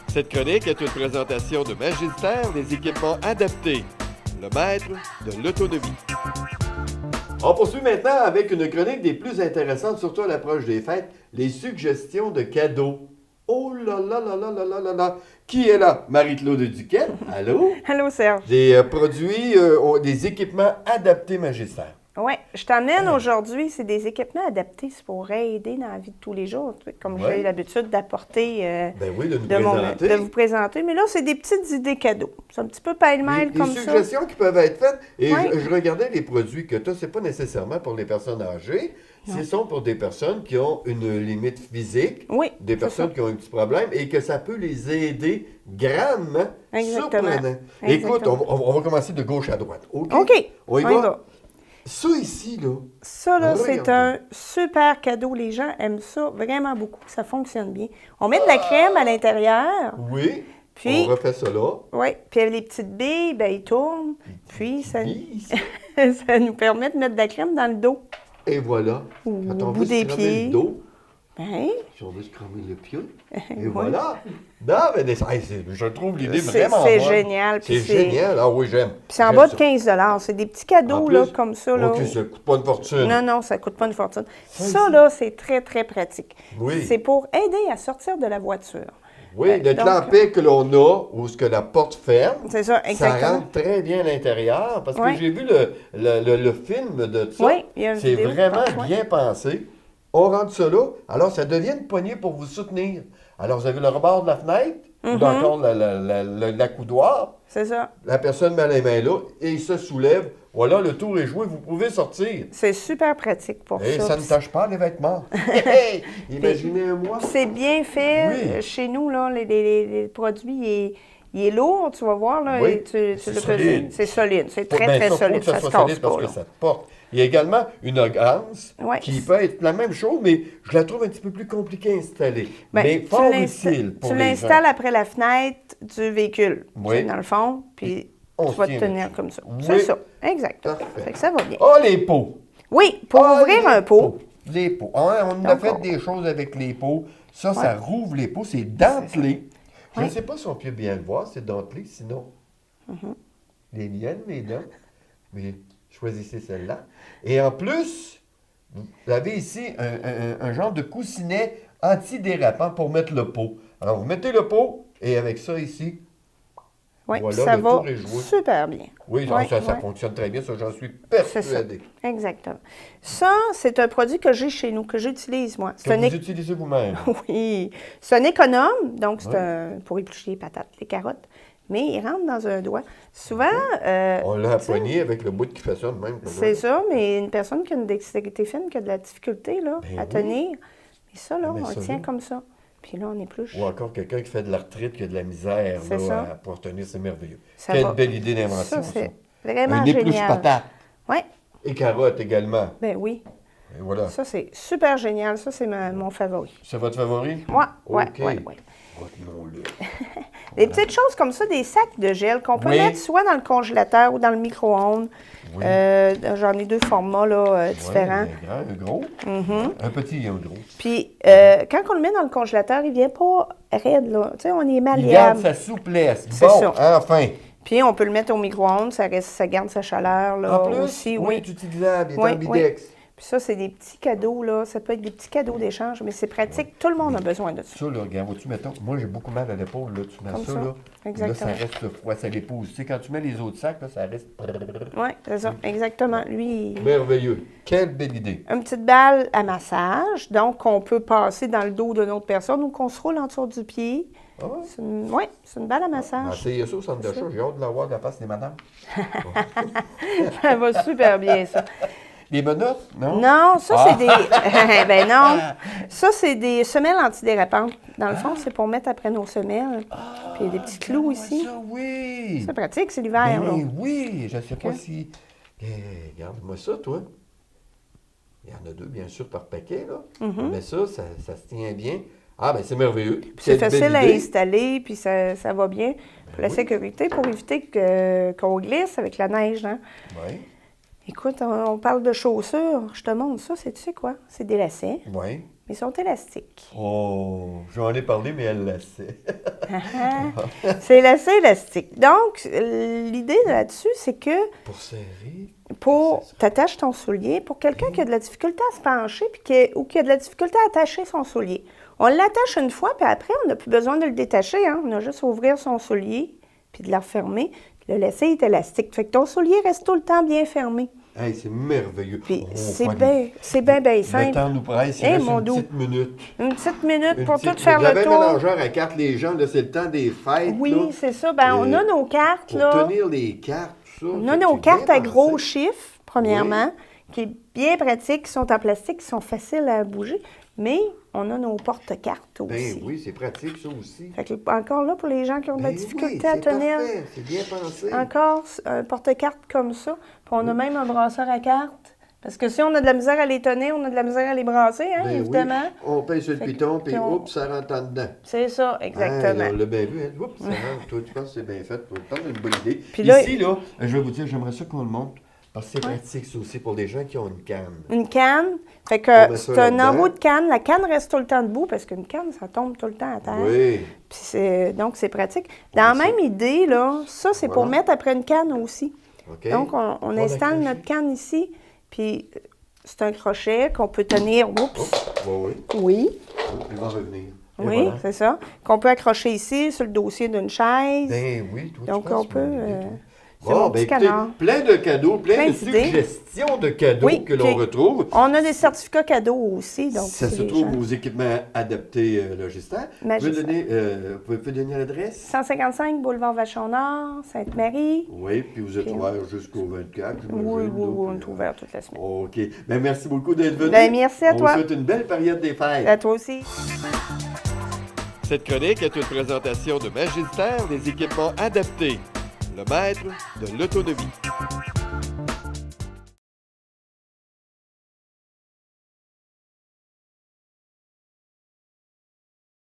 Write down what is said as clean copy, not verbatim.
Cette chronique est une présentation de Magistère des équipements adaptés, le maître de l'autonomie. On poursuit maintenant avec une chronique des plus intéressantes, surtout à l'approche des fêtes, les suggestions de cadeaux. Oh là là là là là là là là! Qui est là? Marie-Claude Duquette. Allô? Allô, Serge. Des produits, des équipements adaptés Magistère. Oui, je t'amène aujourd'hui, c'est des équipements adaptés pour aider dans la vie de tous les jours, comme j'ai l'habitude d'apporter, de vous présenter. Mais là, c'est des petites idées cadeaux. C'est un petit peu pêle-mêle comme ça. Des suggestions qui peuvent être faites. Et je regardais les produits que tu as, c'est pas nécessairement pour les personnes âgées. Ce sont pour des personnes qui ont une limite physique, des personnes qui ont un petit problème et que ça peut les aider grandement. Surprenant. Écoute, on va commencer de gauche à droite. OK? On y va. Ça ici, là. Ça, là, c'est un super cadeau. Les gens aiment ça vraiment beaucoup. Ça fonctionne bien. On met de la crème à l'intérieur. Oui. Puis, on refait ça là. Oui. Puis, les petites billes, bien, ils tournent. Puis, ça nous permet de mettre de la crème dans le dos. Et voilà. Ou quand on au bout veut des se pieds. le dos, si on veut se cramer le pied, et voilà. Non, mais je trouve l'idée vraiment C'est bonne. génial. C'est génial. Ah oui, j'aime. Puis c'est en bas de 15 $. C'est des petits cadeaux, là, comme ça. Là. OK, ça ne coûte pas une fortune. Non, ça ne coûte pas une fortune. Ça, là, c'est très, très pratique. Oui. C'est pour aider à sortir de la voiture. Oui, le clampet que l'on a, où ce que la porte ferme, c'est ça, exactement. Ça rentre très bien à l'intérieur, parce que j'ai vu le film de ça. Oui, il y a une c'est vidéo. vraiment bien pensé. On rentre ça là, alors ça devient une poignée pour vous soutenir. Alors, vous avez le rebord de la fenêtre, ou encore l'accoudoir. C'est ça. La personne met les mains là, et il se soulève. Voilà, le tour est joué, vous pouvez sortir. C'est super pratique pour et ça. Ça ne tâche pas les vêtements. Imaginez un mois. C'est bien fait. Chez nous, là, les produits, il est lourd, tu vas voir. Là, c'est solide. C'est solide. C'est très, très solide. Ça se casse pas, parce que ça te porte. Il y a également une ganse qui peut être la même chose, mais je la trouve un petit peu plus compliquée à installer. Mais fort utile pour les gens. Tu l'installes après la fenêtre du véhicule, dans le fond, puis tu vas te tenir comme ça. C'est ça, exactement. Fait que ça va bien. Oh, les pots! Oui, pour ouvrir un pot. Les pots. On a fait des choses avec les pots. Ça rouvre les pots. C'est dentelé. Je ne sais pas si on peut bien le voir, c'est dentelé, sinon les miennes, mes dents. Mais choisissez celle-là. Et en plus, vous avez ici un genre de coussinet antidérapant pour mettre le pot. Alors, vous mettez le pot, et avec ça ici, voilà, ça va super bien. Oui, ça fonctionne très bien, ça, j'en suis persuadé. Exactement. Ça, c'est un produit que j'ai chez nous, que j'utilise, moi. Que vous utilisez vous-même. Oui. C'est un économe, donc c'est pour éplucher les patates, les carottes. Mais il rentre dans un doigt. Souvent... on l'a à poignée avec le bout qui fait ça de même. C'est ça, mais une personne qui a une dextérité fine, qui a de la difficulté là, à tenir, mais ça, là, on le tient comme ça. Puis là, on épluche. Ou encore quelqu'un qui fait de l'arthrite, qui a de la misère là, pour tenir, c'est merveilleux. Quelle belle idée d'invention, ça. C'est vraiment génial. Un épluche patate. Oui. Et carottes également. Ben oui. Et voilà. Ça, c'est super génial. Ça, c'est mon favori. C'est votre favori? Oui. Retenons-le. Des petites choses comme ça, des sacs de gel qu'on peut mettre soit dans le congélateur ou dans le micro-ondes. J'en ai deux formats là, différents. Un gros, un petit et un gros. Puis, quand on le met dans le congélateur, il ne vient pas raide. Là. Tu sais, on est malléable. Il garde sa souplesse. C'est ça. Enfin. Puis, on peut le mettre au micro-ondes, ça garde sa chaleur là, en plus, aussi. Oui, c'est utilisable, il est ambidex. Puis ça, c'est des petits cadeaux, là. Ça peut être des petits cadeaux d'échange, mais c'est pratique. Tout le monde a besoin de ça. Ça, là, regarde, vois-tu, mettons, moi, j'ai beaucoup mal à l'épaule, là. Tu mets comme ça, là. Exactement. Là, ça reste froid, ça l'épouse. Tu sais, quand tu mets les autres sacs, là, ça reste... Oui, c'est ça. Exactement. Lui... Merveilleux. Quelle belle idée. Une petite balle à massage, donc qu'on peut passer dans le dos d'une autre personne ou qu'on se roule en dessous du pied. Ah ouais? C'est une balle à massage. Essayez ça au centre d'achat. J'ai hâte de l'avoir de la face des madames. Ça va super bien, ça. Les menottes, non? Non, ça, c'est des... ben non. Ça, c'est des semelles antidérapantes. Dans le fond, c'est pour mettre après nos semelles. Puis il y a des petits clous ici. Ça, oui! C'est pratique, c'est l'hiver, là. Oui, je ne sais pas si... Regarde-moi ça, toi. Il y en a deux, bien sûr, par paquet, là. Mais ça se tient bien. Ah, bien, c'est merveilleux. C'est facile à installer, puis ça va bien. Pour la sécurité, pour éviter qu'on glisse avec la neige, hein? Oui. Écoute, on parle de chaussures. Je te montre ça. Tu sais quoi? C'est des lacets. Oui. mais ils sont élastiques. Oh, j'en ai parlé, mais elle la sait. C'est lacet élastique. Donc, l'idée là-dessus, c'est que... Pour serrer? T'attaches ton soulier. Pour quelqu'un qui a de la difficulté à se pencher ou qui a de la difficulté à attacher son soulier, on l'attache une fois, puis après, on n'a plus besoin de le détacher. Hein? On a juste à ouvrir son soulier, puis de le refermer. Le lacet est élastique. Fait que ton soulier reste tout le temps bien fermé. Hey, c'est merveilleux. Puis c'est bien simple. Le temps nous presse, il reste une petite minute. Une petite minute pour tout faire le tour. J'avais mélangeur à cartes, les gens, c'est le temps des fêtes. Oui, c'est ça. Ben, on a nos cartes. Pour tenir les cartes, tout ça. On a nos cartes à gros chiffres, premièrement, qui est bien pratique, qui sont en plastique, qui sont faciles à bouger. Mais on a nos porte-cartes aussi. Ben oui, c'est pratique, ça aussi. Fait que, encore là, pour les gens qui ont de la difficulté à tenir. C'est bien pensé. Encore un porte-cartes comme ça. Puis on a même un brasseur à cartes. Parce que si on a de la misère à les tenir, on a de la misère à les brasser, hein, évidemment. Oui. On pèse sur le piton, puis oups, ça rentre en dedans. C'est ça, exactement. Ah, on l'a bien vu, hein? Oups, ça rentre. Toi, tu penses que c'est bien fait. Toi, tu penses une bonne idée. Puis là, ici, là, je vais vous dire, j'aimerais ça qu'on le montre. Parce que c'est pratique, ça aussi, pour les gens qui ont une canne. Une canne. Fait que c'est un embout de canne. La canne reste tout le temps debout parce qu'une canne, ça tombe tout le temps à terre. Oui. Puis donc, c'est pratique. Dans la même idée, là, ça, c'est pour mettre après une canne aussi. Okay. Donc, on installe notre canne ici. Puis, c'est un crochet qu'on peut tenir. Oups. Oui. Il va revenir. Oui, voilà. C'est ça. Qu'on peut accrocher ici, sur le dossier d'une chaise. Ben oui, toi, donc, on peut... C'est mon petit canard. Plein de cadeaux, plein de suggestions de cadeaux que l'on retrouve. On a des certificats cadeaux aussi. Donc ça se trouve aux équipements adaptés Logistère. Vous pouvez donner l'adresse? 155 boulevard Vachon-Nord, Sainte-Marie. Oui, puis vous êtes ouvert jusqu'au 24. Oui, on est ouvert toute la semaine. OK. Bien, merci beaucoup d'être venu. Bien, merci à toi. On vous souhaite une belle période des fêtes. À toi aussi. Cette chronique est une présentation de Magistère des équipements adaptés. Le maître de l'autonomie.